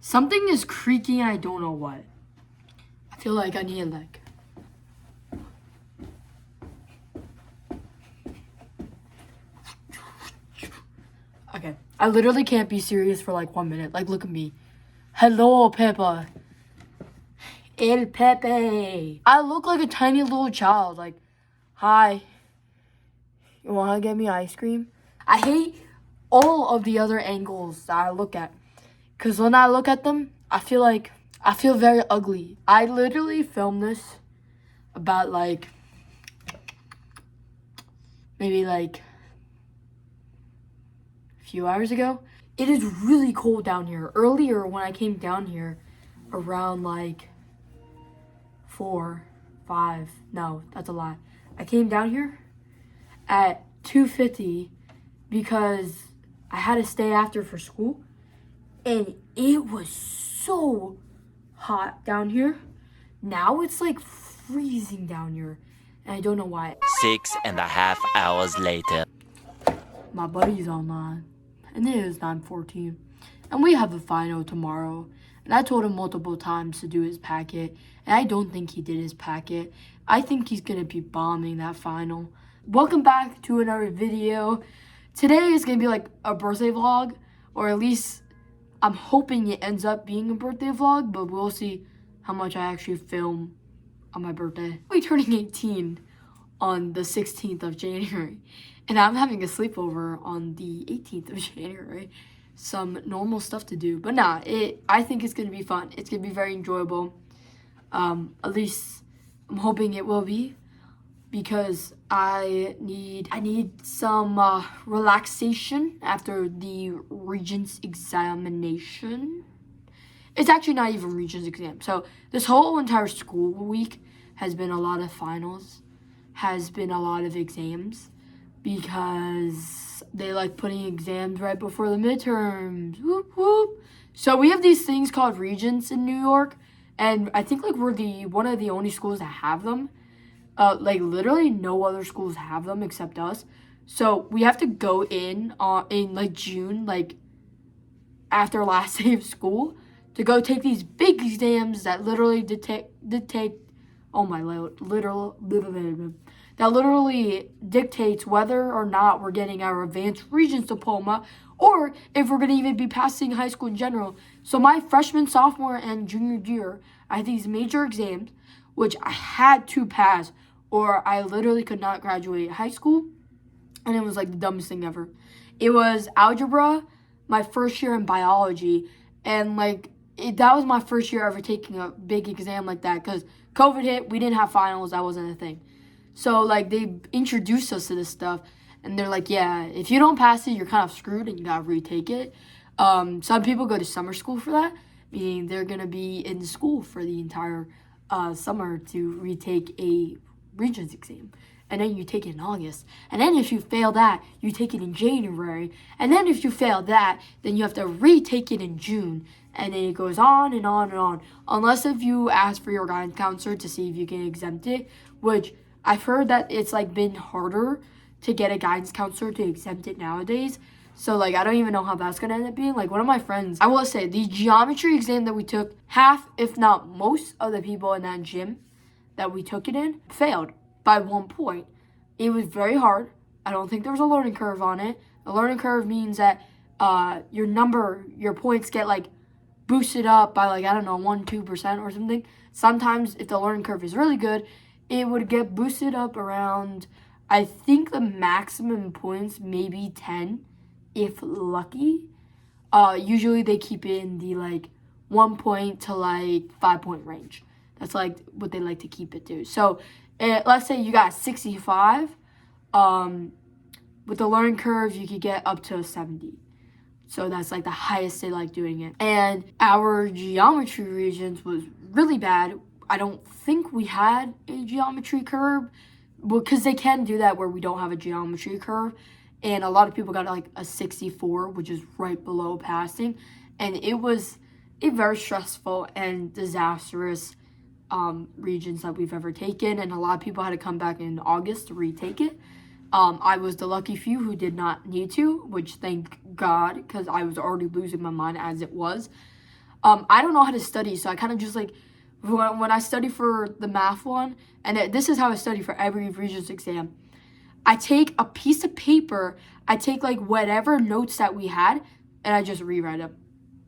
Something is creaking, I don't know what. I feel like I need like... Okay, I literally can't be serious for like 1 minute. Like, look at me. Hello, Peppa. El Pepe. I look like a tiny little child. Like, hi. You want to get me ice cream? I hate all of the other angles that I look at. Because when I look at them, I feel very ugly. I literally filmed this about like, maybe like a few hours ago. It is really cold down here. Earlier when I came down here around like 4, 5, no, that's a lie. I came down here at 2:50 because I had to stay after for school. And it was so hot down here. Now it's like freezing down here. And I don't know why. 6.5 hours later. My buddy's online. And it is 9:14. And we have a final tomorrow. And I told him multiple times to do his packet. And I don't think he did his packet. I think he's going to be bombing that final. Welcome back to another video. Today is going to be like a birthday vlog. Or at least I'm hoping it ends up being a birthday vlog. But we'll see how much I actually film on my birthday. I'll be turning 18 on the 16th of January. And I'm having a sleepover on the 18th of January. Some normal stuff to do. But nah, I think it's going to be fun. It's going to be very enjoyable. At least I'm hoping it will be. Because I need some relaxation after the Regents examination. It's actually not even Regents exam. So this whole entire school week has been a lot of finals. Has been a lot of exams. Because they like putting exams right before the midterms. Whoop, whoop. So we have these things called Regents in New York. And I think like we're one of the only schools that have them. Like literally no other schools have them except us. So we have to go in like June, like after last day of school, to go take these big exams that literally that literally dictates whether or not we're getting our advanced Regents diploma or if we're going to even be passing high school in general. So my freshman, sophomore, and junior year, I had these major exams, which I had to pass or I literally could not graduate high school. And it was like the dumbest thing ever. It was algebra, my first year in biology, and like that was my first year ever taking a big exam like that because COVID hit, we didn't have finals, that wasn't a thing. So like they introduced us to this stuff and they're like, yeah, if you don't pass it, you're kind of screwed and you gotta retake it. Some people go to summer school for that, meaning they're gonna be in school for the entire summer to retake a Regents exam. And then you take it in August. And then if you fail that, you take it in January. And then if you fail that, then you have to retake it in June. And then it goes on and on and on. Unless if you ask for your guidance counselor to see if you can exempt it, which I've heard that it's like been harder to get a guidance counselor to exempt it nowadays. So like I don't even know how that's gonna end up being. Like one of my friends, I will say the geometry exam that we took, half if not most of the people in that gym that we took it in failed by 1 point. It was very hard. I don't think there was a learning curve on it. A learning curve means that your points get like boosted up by like, I don't know, 1-2% or something. Sometimes if the learning curve is really good, it would get boosted up around, I think the maximum points maybe 10 if lucky. Usually they keep it in the like 1 point to like 5 point range. That's like what they like to keep it to. So let's say you got 65. With the learning curve, you could get up to 70. So that's like the highest they like doing it. And our geometry Regents was really bad. I don't think we had a geometry curve because they can do that where we don't have a geometry curve. And a lot of people got like a 64, which is right below passing. And it was a very stressful and disastrous Regents that we've ever taken, and a lot of people had to come back in August to retake it. I was the lucky few who did not need to, which thank God, because I was already losing my mind as it was. I don't know how to study, so I kind of just like when I study for the math one, and this is how I study for every Regents exam. I take a piece of paper, I take like whatever notes that we had, and I just rewrite them.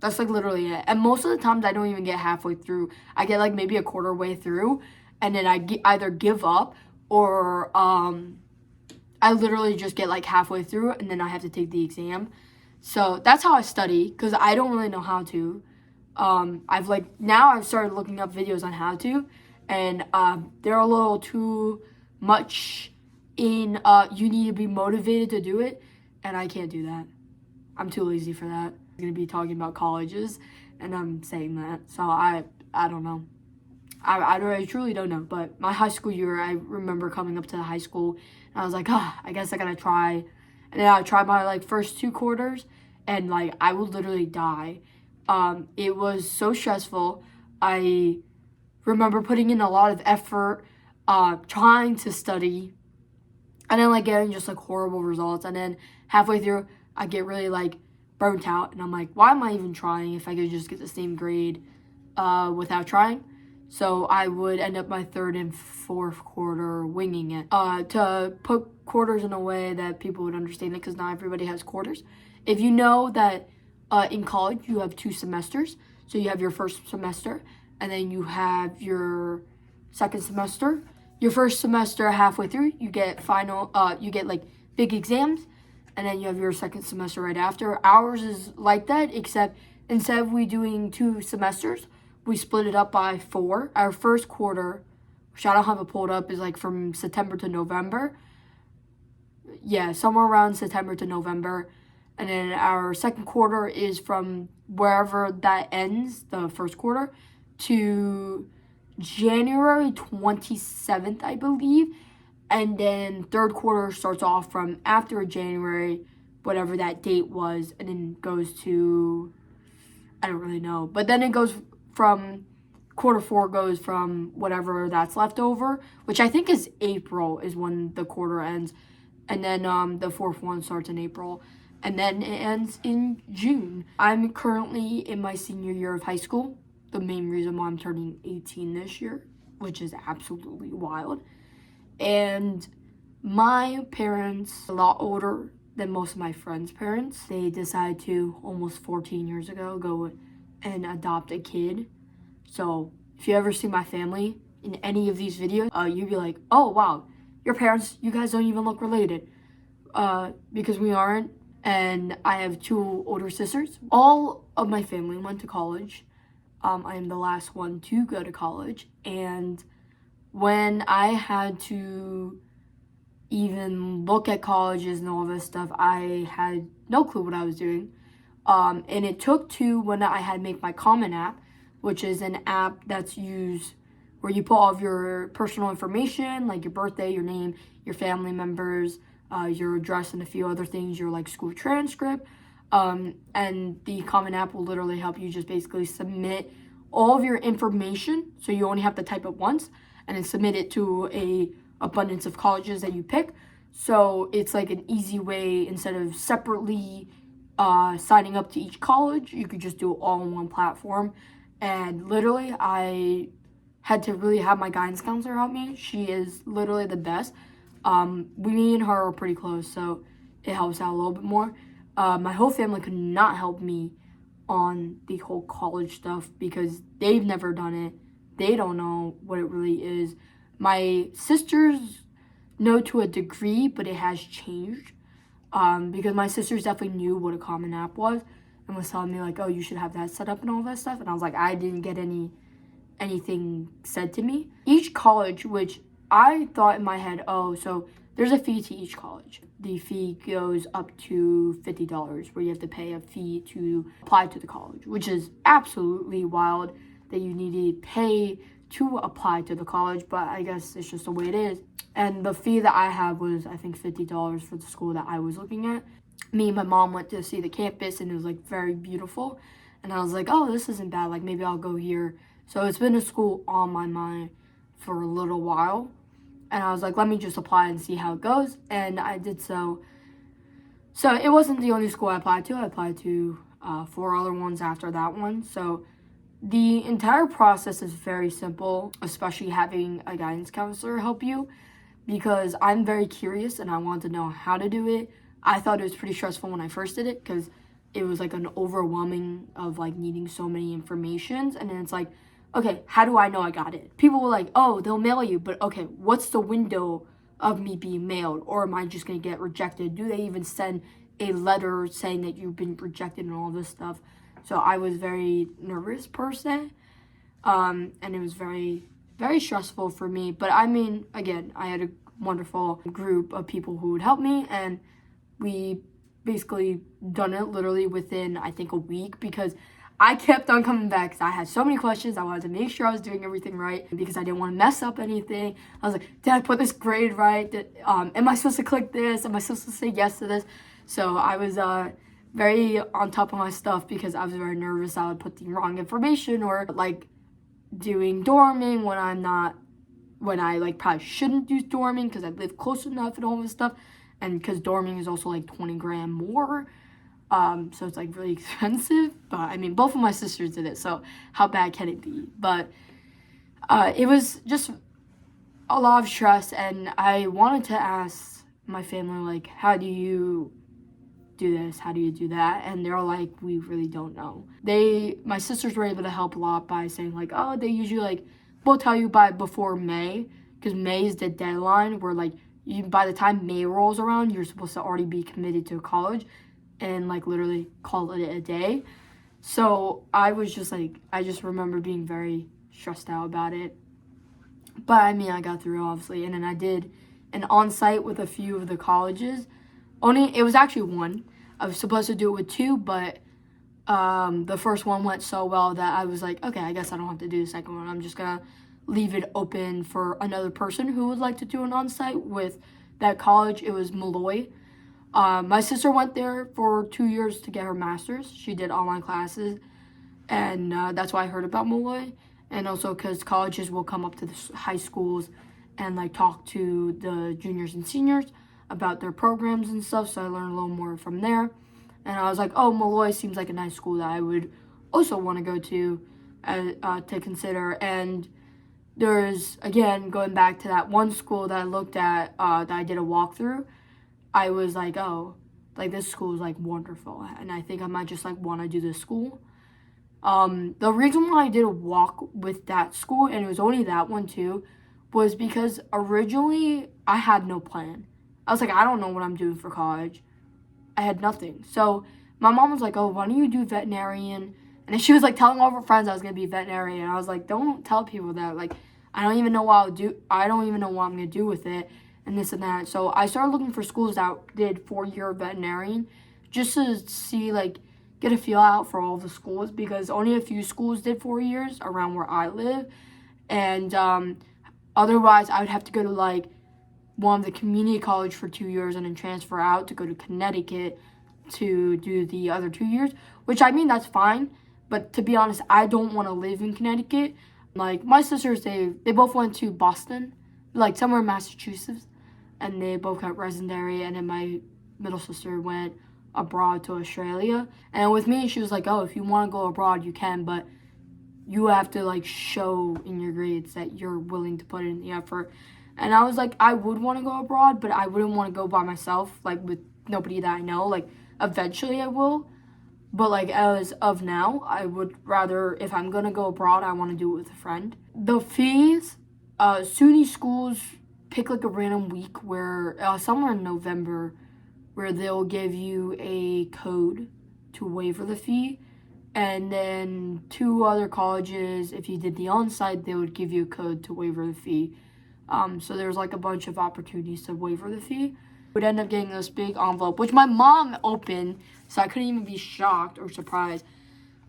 That's like literally it. And most of the times I don't even get halfway through. I get like maybe a quarter way through, and then I either give up or I literally just get like halfway through, and then I have to take the exam. So that's how I study, because I don't really know how to. I've started looking up videos on how to, and they're a little too much in you need to be motivated to do it, and I can't do that. I'm too lazy for that. I'm gonna be talking about colleges, and I'm saying that, so I don't know. I truly don't know. But my high school year, I remember coming up to the high school, and I was like, I guess I gotta try. And then I tried my like first 2 quarters, and like I would literally die. It was so stressful. I remember putting in a lot of effort, trying to study, and then like getting just like horrible results. And then halfway through, I get really like burnt out, and I'm like, why am I even trying if I could just get the same grade without trying? So I would end up my 3rd and 4th quarter winging it. To put quarters in a way that people would understand it, because not everybody has quarters. If you know that in college you have 2 semesters, so you have your first semester, and then you have your second semester. Your first semester halfway through, you get you get like big exams, and then you have your second semester right after. Ours is like that, except instead of we doing 2 semesters, we split it up by 4. Our first quarter, which I don't have it pulled up, is like from September to November. Yeah, somewhere around September to November. And then our second quarter is from wherever that ends, the first quarter, to January 27th, I believe. And then 3rd quarter starts off from after January, whatever that date was, and then goes to, I don't really know. But then it goes from quarter 4 goes from whatever that's left over, which I think is April is when the quarter ends. And then the 4th one starts in April. And then it ends in June. I'm currently in my senior year of high school. The main reason why I'm turning 18 this year, which is absolutely wild. And my parents, a lot older than most of my friends' parents, they decided to, almost 14 years ago, go and adopt a kid. So if you ever see my family in any of these videos, you'd be like, oh wow, your parents, you guys don't even look related. Because we aren't. And I have 2 older sisters. All of my family went to college. I am the last one to go to college. And when I had to even look at colleges and all this stuff, I had no clue what I was doing. And it took to when I had Make My Common app, which is an app that's used where you put all of your personal information, like your birthday, your name, your family members, your address, and a few other things, your like school transcript. And the Common App will literally help you just basically submit all of your information. So you only have to type it once and then submit it to a abundance of colleges that you pick. So it's like an easy way, instead of separately signing up to each college, you could just do it all on one platform. And literally, I had to really have my guidance counselor help me. She is literally the best. Me and her are pretty close, so it helps out a little bit more. My whole family could not help me on the whole college stuff because they've never done it. They don't know what it really is. My sisters know to a degree, but it has changed. Because my sisters definitely knew what a Common App was and was telling me like, oh, you should have that set up and all that stuff. And I was like, I didn't get anything said to me. Each college, which I thought in my head, oh, so there's a fee to each college. The fee goes up to $50, where you have to pay a fee to apply to the college, which is absolutely wild that you need to pay to apply to the college, but I guess it's just the way it is. And the fee that I had was, I think, $50 for the school that I was looking at. Me and my mom went to see the campus, and it was like very beautiful. And I was like, oh, this isn't bad. Like, maybe I'll go here. So it's been a school on my mind for a little while. And I was like, let me just apply and see how it goes. And I did so. So it wasn't the only school I applied to. I applied to 4 other ones after that one. So The entire process is very simple, especially having a guidance counselor help you, because I'm very curious and I want to know how to do it. I thought it was pretty stressful when I first did it because it was like an overwhelming of like needing so many informations. And then it's like, okay, how do I know I got it? People were like, oh, they'll mail you, but okay, what's the window of me being mailed? Or am I just gonna get rejected? Do they even send a letter saying that you've been rejected and all this stuff? So I was very nervous per se, and it was very, very stressful for me. But I mean, again, I had a wonderful group of people who would help me, and we basically done it literally within, I think, a week, because I kept on coming back because I had so many questions. I wanted to make sure I was doing everything right because I didn't want to mess up anything. I was like, did I put this grade right? Am I supposed to click this? Am I supposed to say yes to this? So I was very on top of my stuff because I was very nervous I would put the wrong information, or like doing dorming when I like probably shouldn't do dorming because I live close enough and all this stuff. And because dorming is also like 20 grand more. So it's like really expensive. But I mean, both of my sisters did it, so how bad can it be? But it was just a lot of stress, and I wanted to ask my family, like, how do you do this? How do you do that? And they're all like, we really don't know. My sisters were able to help a lot by saying like, oh, they usually like, we'll tell you before May, because May is the deadline where like, by the time May rolls around, you're supposed to already be committed to college and like literally call it a day. So I was just like, I just remember being very stressed out about it. But I mean, I got through obviously. And then I did an on-site with a few of the colleges. It was actually one. I was supposed to do it with two, but the first one went so well that I was like, okay, I guess I don't have to do the second one. I'm just gonna leave it open for another person who would like to do an on-site with that college. It was Malloy. My sister went there for 2 years to get her master's. She did online classes, and that's why I heard about Malloy. And also because colleges will come up to the high schools and like talk to the juniors and seniors about their programs and stuff, so I learned a little more from there. And I was like, oh, Malloy seems like a nice school that I would also want to go to consider. And there's, again, going back to that one school that I looked at, that I did a walkthrough, I was like, oh, like this school is like wonderful, and I think I might just like want to do this school. The reason why I did a walk with that school, and it was only that one too, was because originally I had no plan. I was like, I don't know what I'm doing for college. I had nothing. So my mom was like, oh, why don't you do veterinarian? And then she was like telling all of her friends I was going to be a veterinarian. And I was like, don't tell people that. Like, I don't even know what I'll do. I don't even know what I'm going to do with it and this and that. So I started looking for schools that did 4-year veterinarian just to see, like, get a feel out for all the schools, because only a few schools did 4 years around where I live. And otherwise, I would have to go to, like, one of the community college for 2 years and then transfer out to go to Connecticut to do the other 2 years, which I mean, that's fine. But to be honest, I don't want to live in Connecticut. Like, my sisters, they both went to Boston, like somewhere in Massachusetts, and they both got residency, and then my middle sister went abroad to Australia. And with me, she was like, oh, if you want to go abroad, you can, but you have to, like, show in your grades that you're willing to put in the effort. And I was like, I would want to go abroad, but I wouldn't want to go by myself, like, with nobody that I know. Like, eventually I will. But, like, as of now, I would rather, if I'm going to go abroad, I want to do it with a friend. The fees, SUNY schools pick, like, a random week where, somewhere in November, where they'll give you a code to waiver the fee. And then 2 other colleges, if you did the on-site, they would give you a code to waiver the fee. So there's like a bunch of opportunities to waiver the fee. Would end up getting this big envelope, which my mom opened, so I couldn't even be shocked or surprised.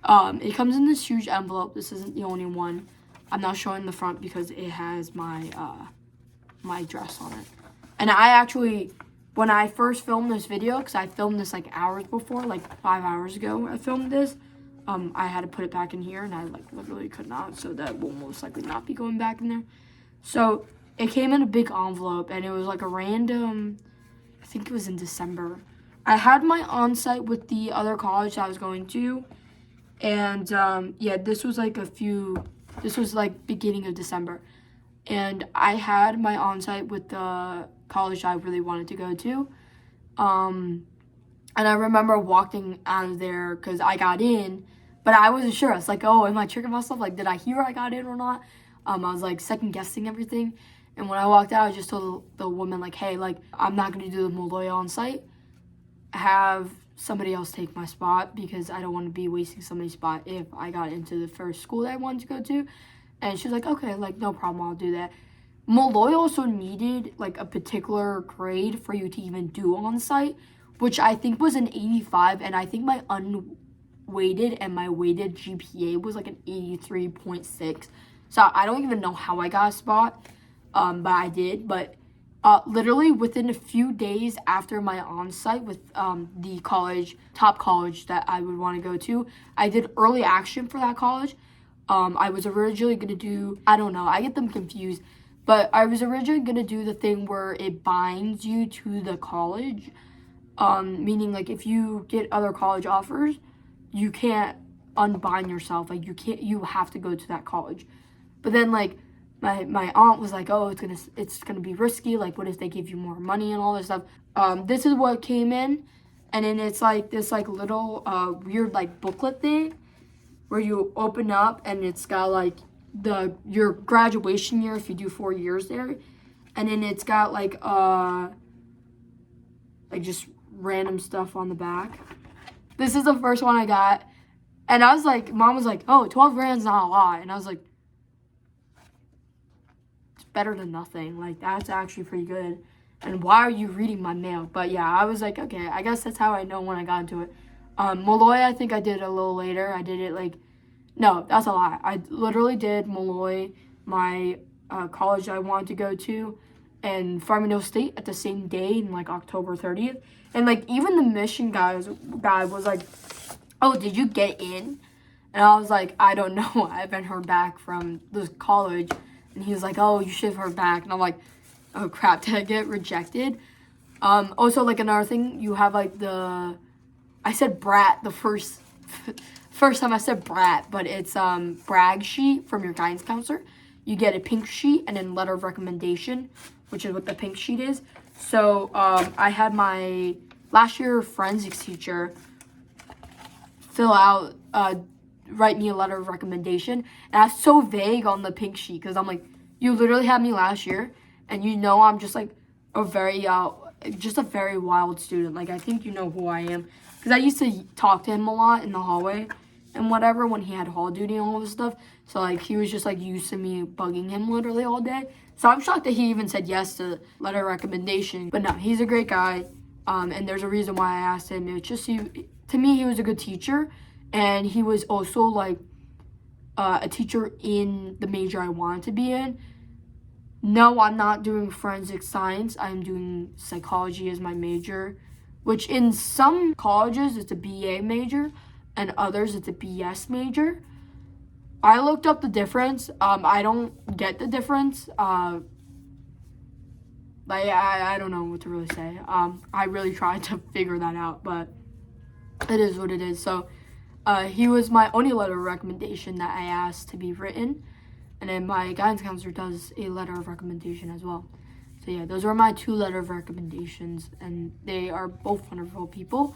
It comes in this huge envelope. This isn't the only one. I'm not showing the front because it has my my address on it. And I actually, when I first filmed this video, because I filmed this like hours before, like 5 hours ago, I filmed this. I had to put it back in here, and I like literally could not, so that will most likely not be going back in there. So it came in a big envelope, and it was like a random, I think it was in December. I had my on-site with the other college I was going to, And yeah, this was like beginning of December. And I had my on-site with the college I really wanted to go to. And I remember walking out of there because I got in, but I wasn't sure. I was like, oh, am I tricking myself? Like, did I hear I got in or not? I was like second guessing everything. And when I walked out, I just told the woman, like, hey, like, I'm not going to do the Molloy on site. Have somebody else take my spot because I don't want to be wasting somebody's spot if I got into the first school that I wanted to go to. And she was like, okay, like, no problem, I'll do that. Molloy also needed, like, a particular grade for you to even do on site, which I think was an 85, and I think my unweighted and my weighted GPA was like an 83.6. So I don't even know how I got a spot, but I did. But literally within a few days after my on-site with the top college that I would want to go to, I did early action for that college. I was originally going to do, I don't know, I get them confused, but I was originally going to do the thing where it binds you to the college. Meaning like if you get other college offers, you can't unbind yourself. Like you have to go to that college. But then like my aunt was like, oh, it's gonna be risky. Like what if they give you more money and all this stuff? This is what came in, and then it's like this like little weird like booklet thing where you open up and it's got like your graduation year if you do 4 years there, and then it's got like just random stuff on the back. This is the first one I got, and I was like, Mom was like, oh, 12 grand's not a lot, and I was like, it's better than nothing. Like that's actually pretty good. And why are you reading my mail? But yeah, I was like, okay, I guess that's how I know when I got into it. Molloy, I think I did a little later. I did it like, no, that's a lie. I literally did Molloy, my college I wanted to go to, and Farmingdale State at the same day in like October 30th. And like even the mission guy was like, oh, did you get in? And I was like, I don't know. I haven't heard back from this college. And he was like, oh, you should have heard back. And I'm like, oh crap, did I get rejected? Also like another thing, you have like I said brat the first time I said brat, but it's brag sheet from your guidance counselor. You get a pink sheet and then letter of recommendation, which is what the pink sheet is. So I had my last year forensics teacher write me a letter of recommendation, and I was so vague on the pink sheet because I'm like, you literally had me last year, and you know I'm just like a very wild student. Like I think you know who I am because I used to talk to him a lot in the hallway and whatever when he had hall duty and all this stuff. So like he was just like used to me bugging him literally all day. So I'm shocked that he even said yes to letter of recommendation. But no, he's a great guy, and there's a reason why I asked him. It's just to me he was a good teacher, and he was also like a teacher in the major I wanted to be in. No, I'm not doing forensic science. I'm doing psychology as my major, which in some colleges it's a BA major and others it's a BS major. I looked up the difference. I don't get the difference. I don't know what to really say. I really tried to figure that out, but it is what it is. So he was my only letter of recommendation that I asked to be written. And then my guidance counselor does a letter of recommendation as well. So yeah, those are my 2 letter of recommendations, and they are both wonderful people.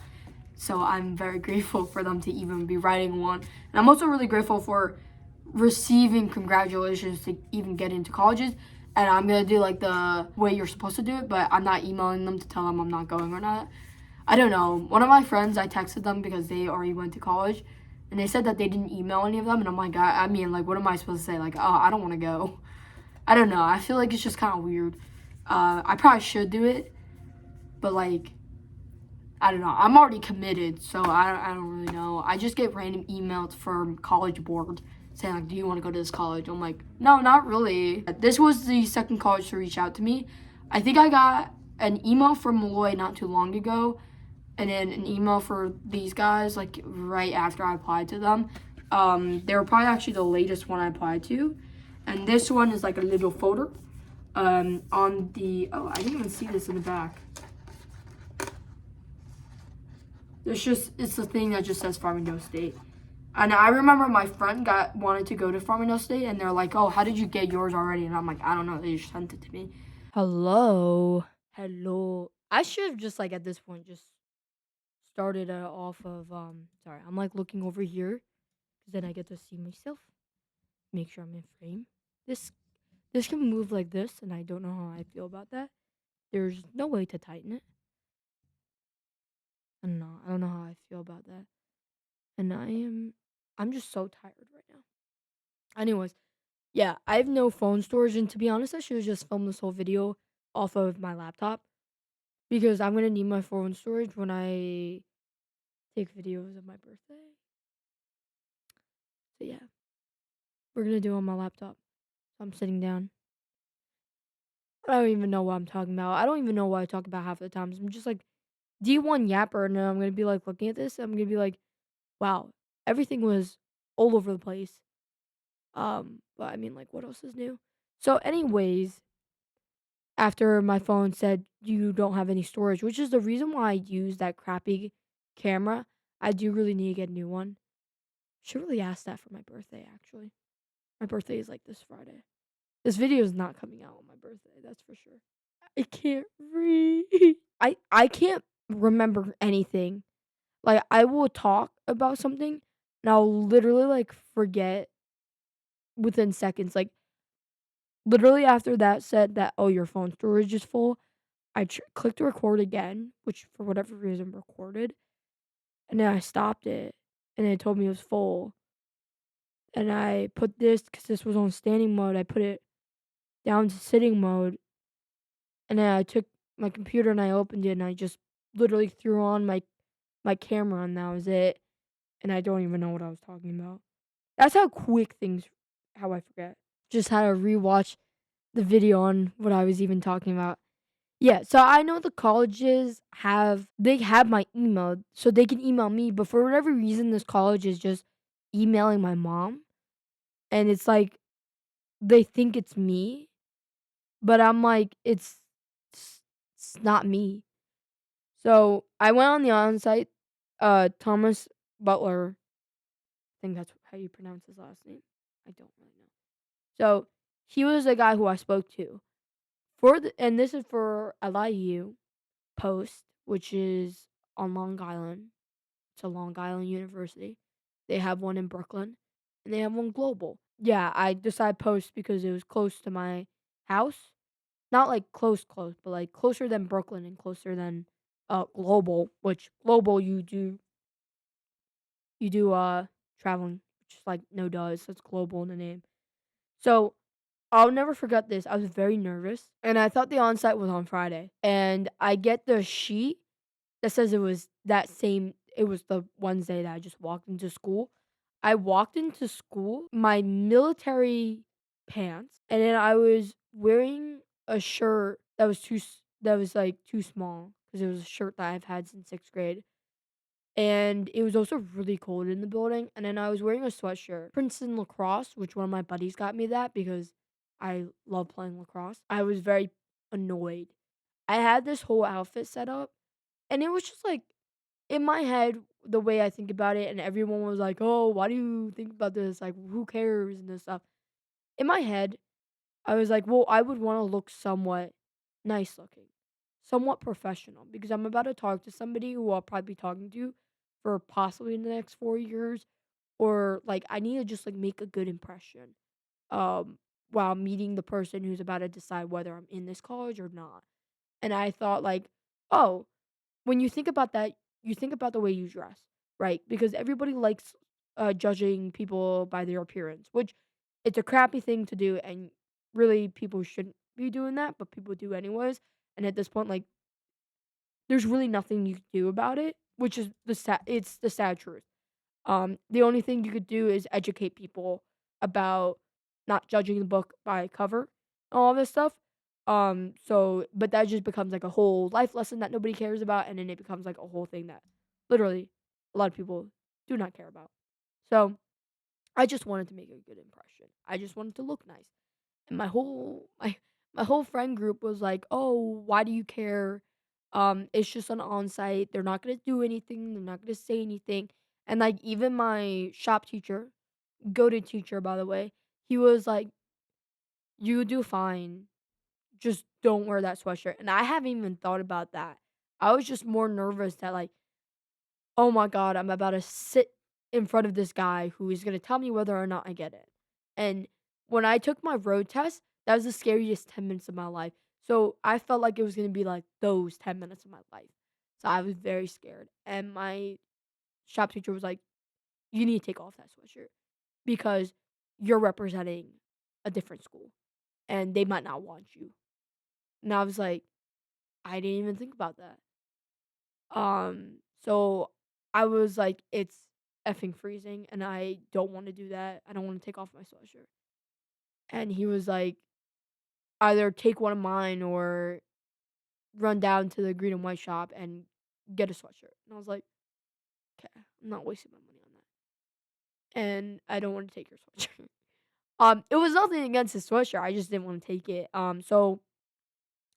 So I'm very grateful for them to even be writing one. And I'm also really grateful for receiving congratulations to even get into colleges. And I'm going to do like the way you're supposed to do it, but I'm not emailing them to tell them I'm not going or not. I don't know. One of my friends, I texted them because they already went to college. And they said that they didn't email any of them. And I'm like, I mean, like, what am I supposed to say? Like, oh, I don't want to go. I don't know. I feel like it's just kind of weird. I probably should do it. But, like, I don't know. I'm already committed. So, I don't really know. I just get random emails from college board saying, like, do you want to go to this college? I'm like, no, not really. This was the second college to reach out to me. I think I got an email from Molloy not too long ago. And then an email for these guys, like, right after I applied to them. They were probably actually the latest one I applied to. And this one is, like, a little folder on the... Oh, I didn't even see this in the back. It's the thing that just says Farmingdale State. And I remember my friend wanted to go to Farmingdale State, and they're like, "Oh, how did you get yours already?" And I'm like, "I don't know. They just sent it to me." Hello, hello. I should have just like at this point just started off of Sorry, I'm like looking over here because then I get to see myself. Make sure I'm in frame. This this can move like this, and I don't know how I feel about that. There's no way to tighten it. I don't know. I don't know how I feel about that. And I'm just so tired right now. Anyways, yeah, I have no phone storage, and to be honest, I should have just filmed this whole video off of my laptop because I'm gonna need my phone storage when I take videos of my birthday. So yeah, we're gonna do it on my laptop. I'm sitting down. I don't even know what I'm talking about. I don't even know what I talk about half the times. I'm just like D1 yapper, and then I'm gonna be like looking at this. I'm gonna be like, wow, everything was all over the place. But I mean, like, what else is new? So, anyways, after my phone said you don't have any storage, which is the reason why I use that crappy camera, I do really need to get a new one. Should really ask that for my birthday, actually. My birthday is like this Friday. This video is not coming out on my birthday, that's for sure. I can't read. I can't remember anything. Like I will talk about something and I'll literally like forget within seconds. Like literally after that said that oh your phone storage is full, I clicked record again, which for whatever reason recorded, and then I stopped it and it told me it was full. And I put this because this was on standing mode. I put it down to sitting mode, and then I took my computer and I opened it and I just literally threw on my camera and that was it. And I don't even know what I was talking about. That's how quick things how I forget. Just had to rewatch the video on what I was even talking about. Yeah, so I know the colleges have my email, so they can email me, but for whatever reason this college is just emailing my mom and it's like they think it's me, but I'm like it's, it's not me. So I went on the on-site Thomas Butler, I think that's how you pronounce his last name. I don't really know. So he was the guy who I spoke to and this is for LIU Post, which is on Long Island. It's a Long Island University. They have one in Brooklyn, and they have one global. Yeah, I decided Post because it was close to my house. Not like close, but like closer than Brooklyn and closer than global. Which global you do traveling, which is like no does. So it's global in the name. So I'll never forget this. I was very nervous, and I thought the onsite was on Friday. And I get the sheet that says it was that same. It was the Wednesday that I just walked into school. I walked into school, my military pants, and then I was wearing a shirt that was like too small because it was a shirt that I've had since 6th grade. And it was also really cold in the building, and then I was wearing a sweatshirt. Princeton lacrosse, which one of my buddies got me that because I love playing lacrosse. I was very annoyed. I had this whole outfit set up, and it was just like in my head, the way I think about it, and everyone was like, "Oh, why do you think about this? Like, who cares?" and this stuff. In my head, I was like, "Well, I would want to look somewhat nice looking, somewhat professional, because I'm about to talk to somebody who I'll probably be talking to for possibly the next 4 years, or like I need to just like make a good impression, um, while meeting the person who's about to decide whether I'm in this college or not." And I thought like, "Oh, when you think about that, you think about the way you dress, right? Because everybody likes judging people by their appearance, which it's a crappy thing to do, and really people shouldn't be doing that, but people do anyways. And at this point, like, there's really nothing you can do about it, which is it's the sad truth. The only thing you could do is educate people about not judging the book by cover and all this stuff. But that just becomes like a whole life lesson that nobody cares about, and then it becomes like a whole thing that literally a lot of people do not care about. So I just wanted to make a good impression. I just wanted to look nice. And my whole friend group was like, "Oh, why do you care? It's just an on-site. They're not gonna do anything. They're not gonna say anything." And like even my shop teacher, go-to teacher by the way, he was like, "You do fine. Just don't wear that sweatshirt." And I haven't even thought about that. I was just more nervous that like, oh my god, I'm about to sit in front of this guy who is gonna tell me whether or not I get it. And when I took my road test, that was the scariest 10 minutes of my life. So I felt like it was gonna be like those 10 minutes of my life. So I was very scared. And my shop teacher was like, "You need to take off that sweatshirt because you're representing a different school and they might not want you." And I was like, I didn't even think about that. So I was like, it's effing freezing and I don't want to do that. I don't want to take off my sweatshirt. And he was like, either take one of mine or run down to the green and white shop and get a sweatshirt. And I was like, okay, I'm not wasting my money on that. And I don't want to take your sweatshirt. It was nothing against his sweatshirt. I just didn't want to take it. So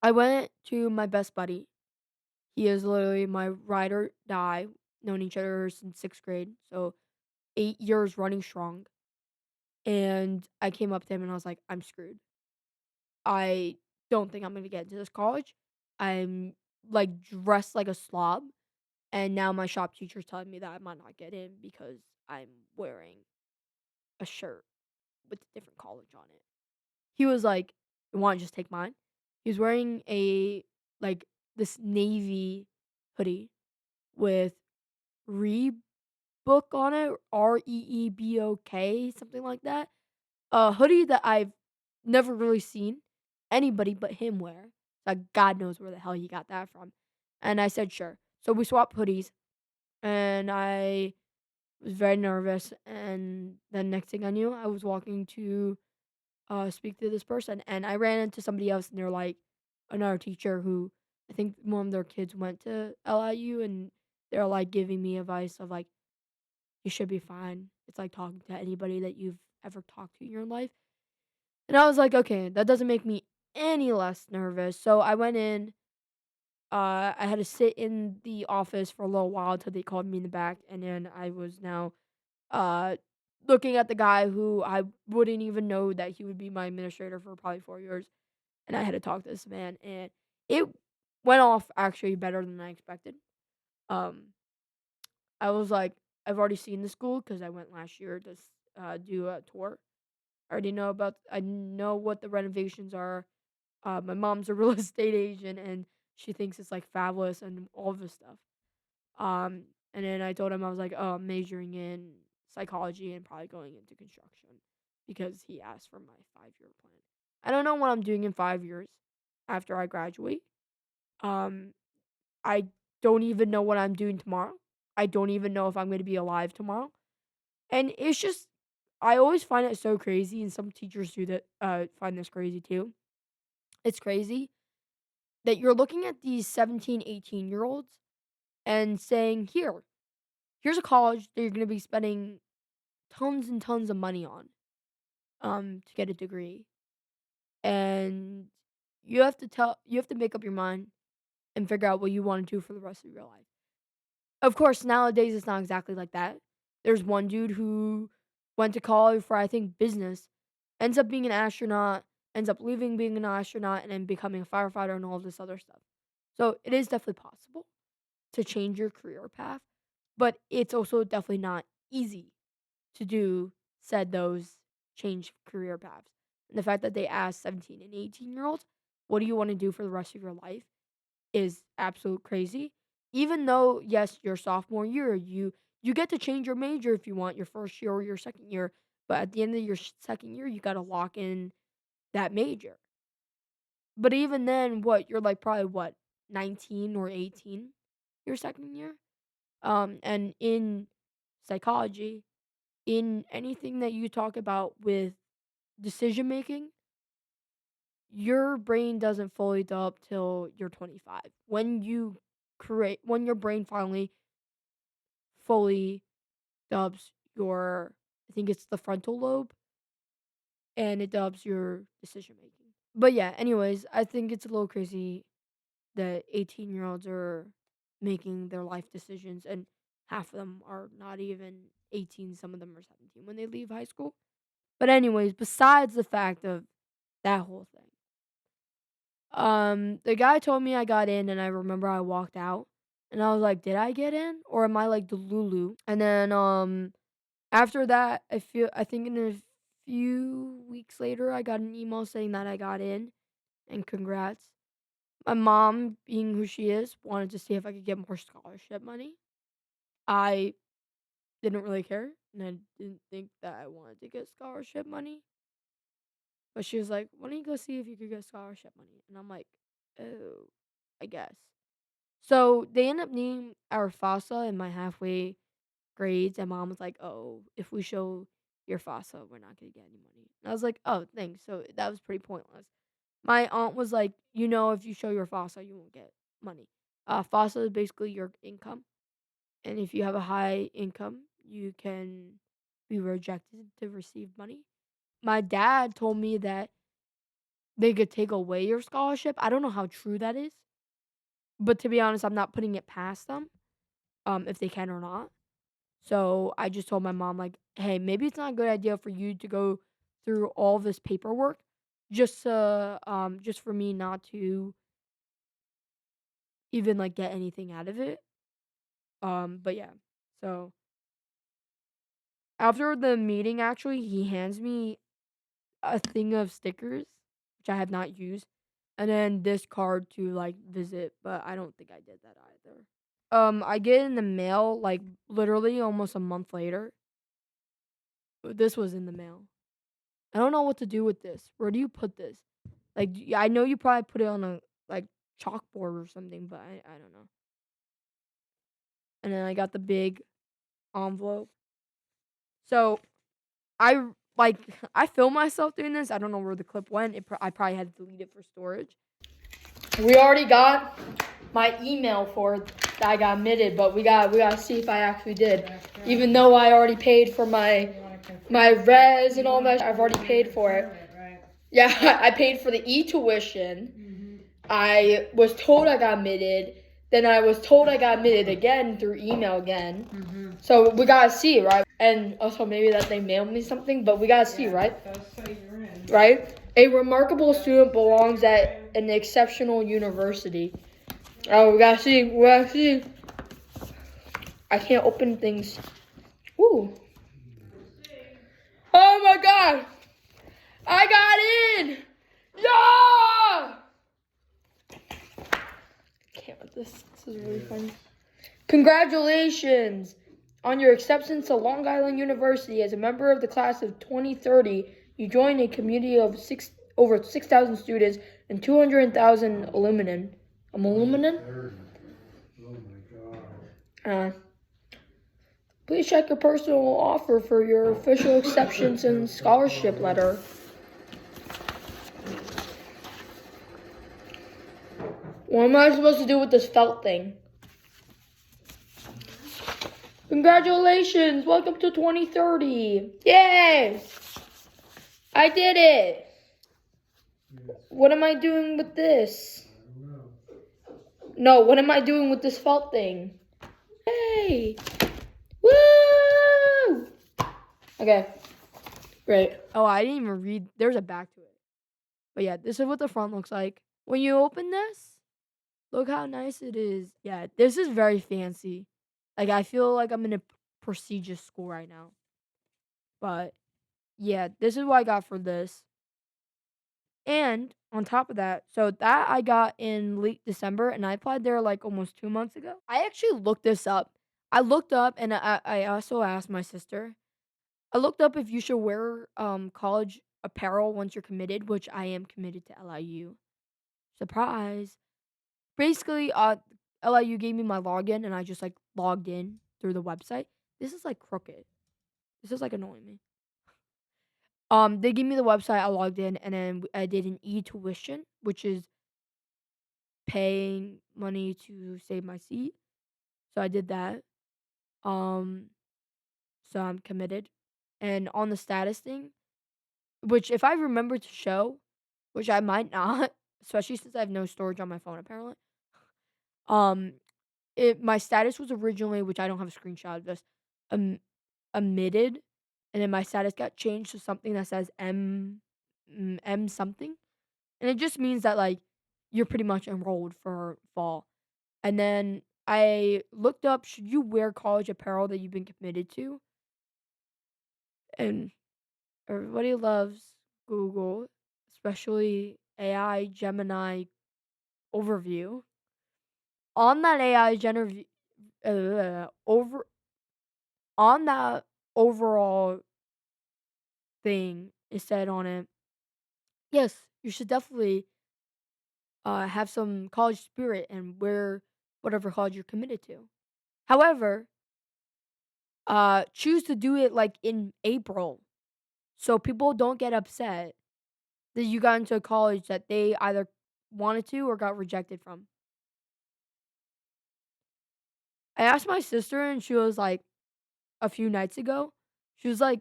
I went to my best buddy. He is literally my ride or die. Known each other since 6th grade. So 8 years running strong. And I came up to him and I was like, I'm screwed. I don't think I'm gonna get into this college. I'm like dressed like a slob. And now my shop teacher's telling me that I might not get in because I'm wearing a shirt with a different college on it. He was like, "You want to just take mine?" He was wearing a like this navy hoodie with Reebok on it, Reebok, something like that. A hoodie that I've never really seen anybody but him wear. Like God knows where the hell he got that from. And I said, "Sure." So we swapped hoodies, and I was very nervous. And the next thing I knew, I was walking to speak to this person, and I ran into somebody else, and they're like another teacher who I think one of their kids went to LIU, and they're like giving me advice of like, you should be fine. It's like talking to anybody that you've ever talked to in your life. And I was like, okay, that doesn't make me any less nervous. So I went in. I had to sit in the office for a little while until they called me in the back, and then I was now uh looking at the guy who I wouldn't even know that he would be my administrator for probably 4 years. And I had to talk to this man, and it went off actually better than I expected. Um, I was like, I've already seen the school because I went last year to do a tour. I know what the renovations are. My mom's a real estate agent, and she thinks it's like fabulous and all this stuff. And then I told him I was like, oh, I'm majoring in psychology and probably going into construction because he asked for my 5 year plan. I don't know what I'm doing in 5 years after I graduate. Um, I don't even know what I'm doing tomorrow. I don't even know if I'm going to be alive tomorrow. And it's just, I always find it so crazy, and some teachers do that, find this crazy too. It's crazy that you're looking at these 17, 18-year olds and saying, here's a college that you're going to be spending tons and tons of money on to get a degree. And you have to make up your mind and figure out what you want to do for the rest of your life. Of course, nowadays it's not exactly like that. There's one dude who went to college for I think business, ends up being an astronaut, ends up leaving being an astronaut and then becoming a firefighter and all of this other stuff. So it is definitely possible to change your career path, but it's also definitely not easy to do said those change career paths. And the fact that they asked 17 and 18-year olds, what do you want to do for the rest of your life is absolute crazy. Even though, yes, your sophomore year, you get to change your major if you want your first year or your second year, but at the end of your second year, you got to lock in that major. But even then, what you're like probably what 19 or 18 your second year. And in psychology, in anything that you talk about with decision making, your brain doesn't fully develop till you're 25. When your brain finally fully develops your, I think it's the frontal lobe, and it develops your decision making. But yeah, anyways, I think it's a little crazy that 18-year olds are making their life decisions and half of them are not even 18, some of them are 17 when they leave high school. But anyways, besides the fact of that whole thing, the guy told me I got in, and I remember I walked out, and I was like, "Did I get in, or am I like the Lulu?" And then after that, I think in a few weeks later, I got an email saying that I got in, and congrats. My mom, being who she is, wanted to see if I could get more scholarship money. I didn't really care, and I didn't think that I wanted to get scholarship money. But she was like, "Why don't you go see if you could get scholarship money?" And I'm like, "Oh, I guess." So they end up needing our FAFSA in my halfway grades, and mom was like, "Oh, if we show your FAFSA, we're not gonna get any money." And I was like, "Oh, thanks." So that was pretty pointless. My aunt was like, if you show your FAFSA, you won't get money. FAFSA is basically your income, and if you have a high income, you can be rejected to receive money. My dad told me that they could take away your scholarship. I don't know how true that is, but to be honest, I'm not putting it past them, if they can or not. So I just told my mom, like, hey, maybe it's not a good idea for you to go through all this paperwork just for me not to even like get anything out of it. But yeah. So after the meeting, actually, he hands me a thing of stickers, which I have not used, and then this card to like visit, but I don't think I did that either. I get in the mail like literally almost a month later. This was in the mail. I don't know what to do with this. Where do you put this? Like, I know you probably put it on a like chalkboard or something, but I don't know. And then I got the big envelope. So I like I filmed myself doing this. I don't know where the clip went. I probably had to delete it for storage. We already got my email for that I got admitted, but we gotta see if I actually did. Even though I already paid for my res and all that, I've already paid for it. Yeah, I paid for the e-tuition. I was told I got admitted. Then I was told I got admitted again through email again. So we gotta see, right? And also maybe that they mailed me something, but we gotta see, right? Right? A remarkable student belongs at an exceptional university. Oh, we gotta see. We gotta see. I can't open things. Ooh. Oh my god! I got in! Yeah! Can't with this. This is really funny. Congratulations on your acceptance to Long Island University as a member of the class of 2030. You joined a community of over 6,000 students and 200,000 alumni. Alumni? Oh my god. Please check your personal offer for your official acceptance and scholarship letter. What am I supposed to do with this felt thing? Congratulations! Welcome to 2030! Yay! I did it! What am I doing with this? No, what am I doing with this felt thing? Hey! Woo! Okay. Great. Oh, I didn't even read. There's a back to it. But yeah, this is what the front looks like. When you open this, look how nice it is. Yeah, this is very fancy. Like, I feel like I'm in a prestigious school right now. But yeah, this is what I got for this. And on top of that, so that I got in late December, and I applied there like almost 2 months ago. I actually looked this up. I looked up, and I also asked my sister. I looked up if you should wear college apparel once you're committed, which I am committed to LIU. Surprise. Basically, LIU gave me my login, and I just like logged in through the website. This is like crooked. This is like annoying me. They gave me the website. I logged in, and then I did an e-tuition, which is paying money to save my seat. So I did that. So I'm committed, and on the status thing, which if I remember to show, which I might not, especially since I have no storage on my phone apparently. Um, my status was originally, which I don't have a screenshot of this, um, omitted, and then my status got changed to something that says M something, and it just means that, like, you're pretty much enrolled for fall. And then I looked up, should you wear college apparel that you've been committed to? And everybody loves Google, especially AI Gemini overview. On that AI Gener over on that overall thing, it said on it, "Yes, you should definitely, have some college spirit and wear whatever college you're committed to. However, choose to do it, like, in April, so people don't get upset that you got into a college that they either wanted to or got rejected from." I asked my sister, and she was like, a few nights ago, she was like,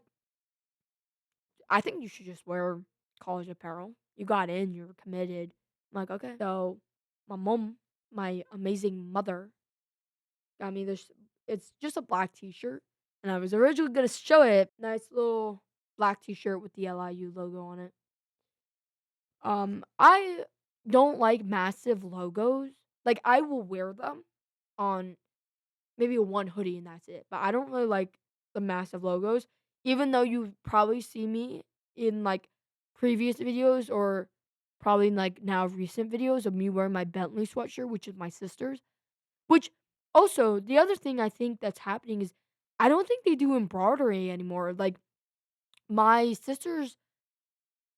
"I think you should just wear college apparel. You got in, you're committed." I'm like, "Okay." So, my mom, my amazing mother, got me this. It's just a black T-shirt, and I was originally gonna show it. Nice little black T-shirt with the LIU logo on it. I don't like massive logos. Like, I will wear them on maybe a one hoodie and that's it. But I don't really like the massive logos, even though you probably see me in, like, previous videos or probably in, like, now recent videos of me wearing my Bentley sweatshirt, which is my sister's. Which also, the other thing I think that's happening is I don't think they do embroidery anymore. Like, my sister's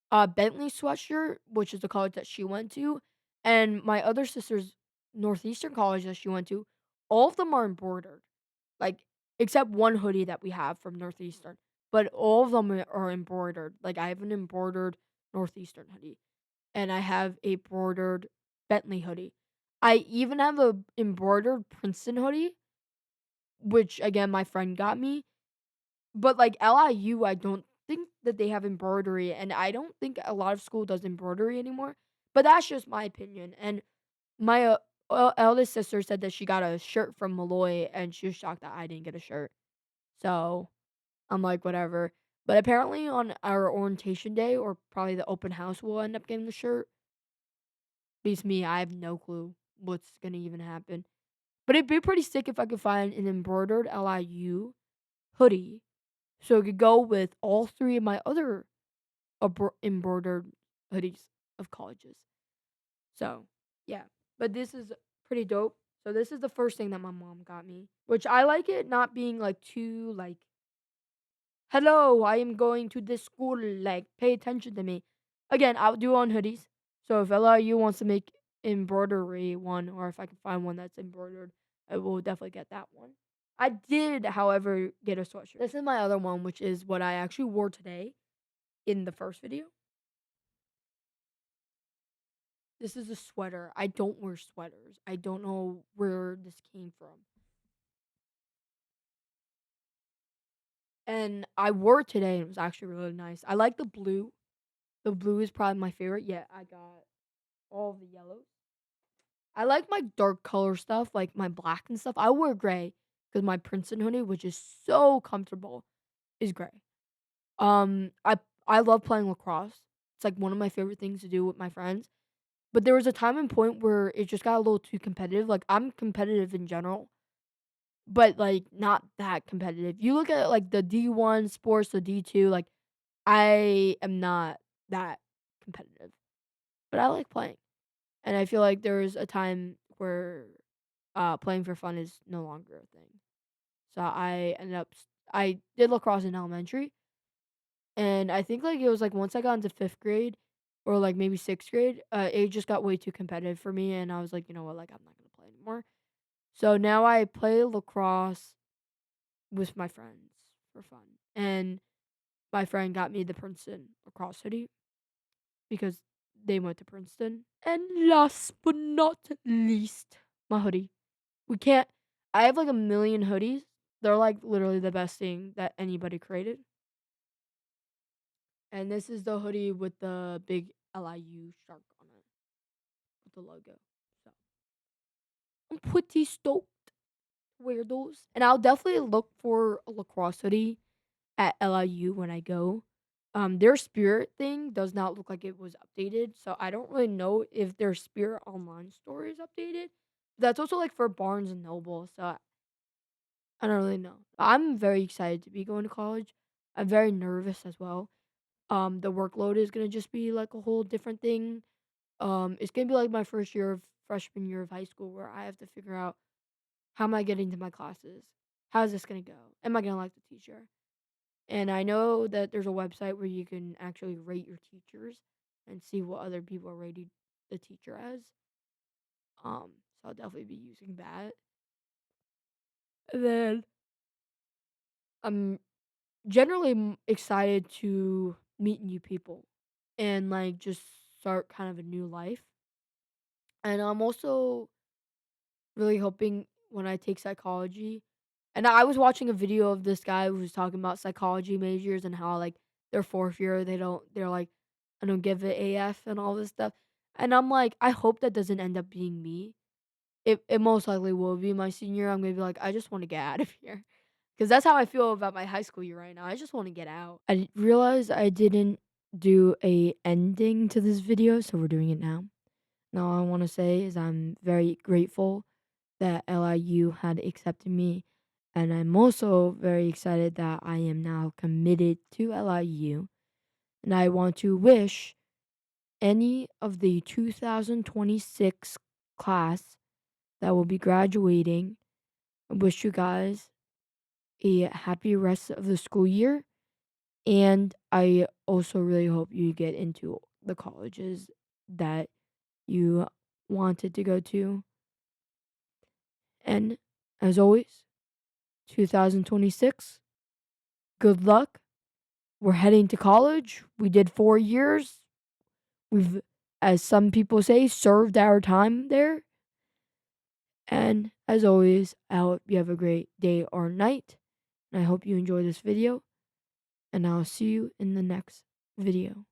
Bentley sweatshirt, which is the college that she went to, and my other sister's Northeastern college that she went to, all of them are embroidered. Like, except one hoodie that we have from Northeastern, but all of them are embroidered. Like, I have an embroidered Northeastern hoodie, and I have a embroidered Bentley hoodie. I even have a embroidered Princeton hoodie, which again my friend got me. But, like, LIU, I don't think that they have embroidery, and I don't think a lot of school does embroidery anymore, but that's just my opinion, and my, eldest sister said that she got a shirt from Malloy, and she was shocked that I didn't get a shirt. So, I'm like, "Whatever." But apparently on our orientation day or probably the open house, we'll end up getting the shirt. Beats me, I have no clue what's gonna even happen. But it'd be pretty sick if I could find an embroidered LIU hoodie, so it could go with all 3 of my other embroidered hoodies of colleges. So, yeah. But this is pretty dope. So this is the first thing that my mom got me, which I like it not being, like, too, like, "Hello, I am going to this school, like, pay attention to me." Again, I'll do on hoodies. So if LIU wants to make embroidery one, or if I can find one that's embroidered, I will definitely get that one. I did, however, get a sweatshirt. This is my other one, which is what I actually wore today in the first video. This is a sweater. I don't wear sweaters. I don't know where this came from. And I wore it today and it was actually really nice. I like the blue. The blue is probably my favorite. Yeah, I got all of the yellows. I like my dark color stuff, like my black and stuff. I wear gray because my Princeton hoodie, which is so comfortable, is gray. I love playing lacrosse. It's like one of my favorite things to do with my friends. But there was a time and point where it just got a little too competitive. Like, I'm competitive in general, but, like, not that competitive. You look at, like, the D1 sports, the D2, like, I am not that competitive, but I like playing. And I feel like there was a time where, playing for fun is no longer a thing. So I did lacrosse in elementary, and I think, like, it was, like, once I got into 5th grade or, like, maybe 6th grade, it just got way too competitive for me, and I was like, "You know what? Like, I'm not gonna play anymore." So now I play lacrosse with my friends for fun, and my friend got me the Princeton lacrosse hoodie because they went to Princeton. And last but not least, my hoodie. We can't I have, like, a million hoodies. They're, like, literally the best thing that anybody created. And this is the hoodie with the big LIU shark on it with the logo. So, I'm pretty stoked. wear those. And I'll definitely look for a lacrosse hoodie at LIU when I go. Their Spirit thing does not look like it was updated, so I don't really know if their Spirit online store is updated. That's also like for Barnes and Noble, so I don't really know. I'm very excited to be going to college. I'm very nervous as well. The workload is gonna just be like a whole different thing. It's gonna be like my first year of freshman year of high school where I have to figure out how am I getting to my classes? How is this gonna go? Am I gonna like the teacher? And I know that there's a website where you can actually rate your teachers and see what other people are rating the teacher as. So I'll definitely be using that. And then I'm generally excited to meet new people and like just start kind of a new life. And I'm also really hoping when I take psychology. And I was watching a video of this guy who was talking about psychology majors and how like their fourth year they're like, I don't give it AF and all this stuff. And I'm like, I hope that doesn't end up being me. It most likely will be my senior year. I'm gonna be like, I just want to get out of here. Cause that's how I feel about my high school year right now. I just want to get out. Realized I didn't do a ending to this video, so we're doing it now. Now all I want to say is I'm very grateful that LIU had accepted me. And I'm also very excited that I am now committed to LIU. And I want to wish any of the 2026 class that will be graduating, I wish you guys a happy rest of the school year. And I also really hope you get into the colleges that you wanted to go to. And as always, 2026. Good luck. We're heading to college. We did 4 years. We've, as some people say, served our time there. And as always, I hope you have a great day or night. And I hope you enjoy this video. And I'll see you in the next video.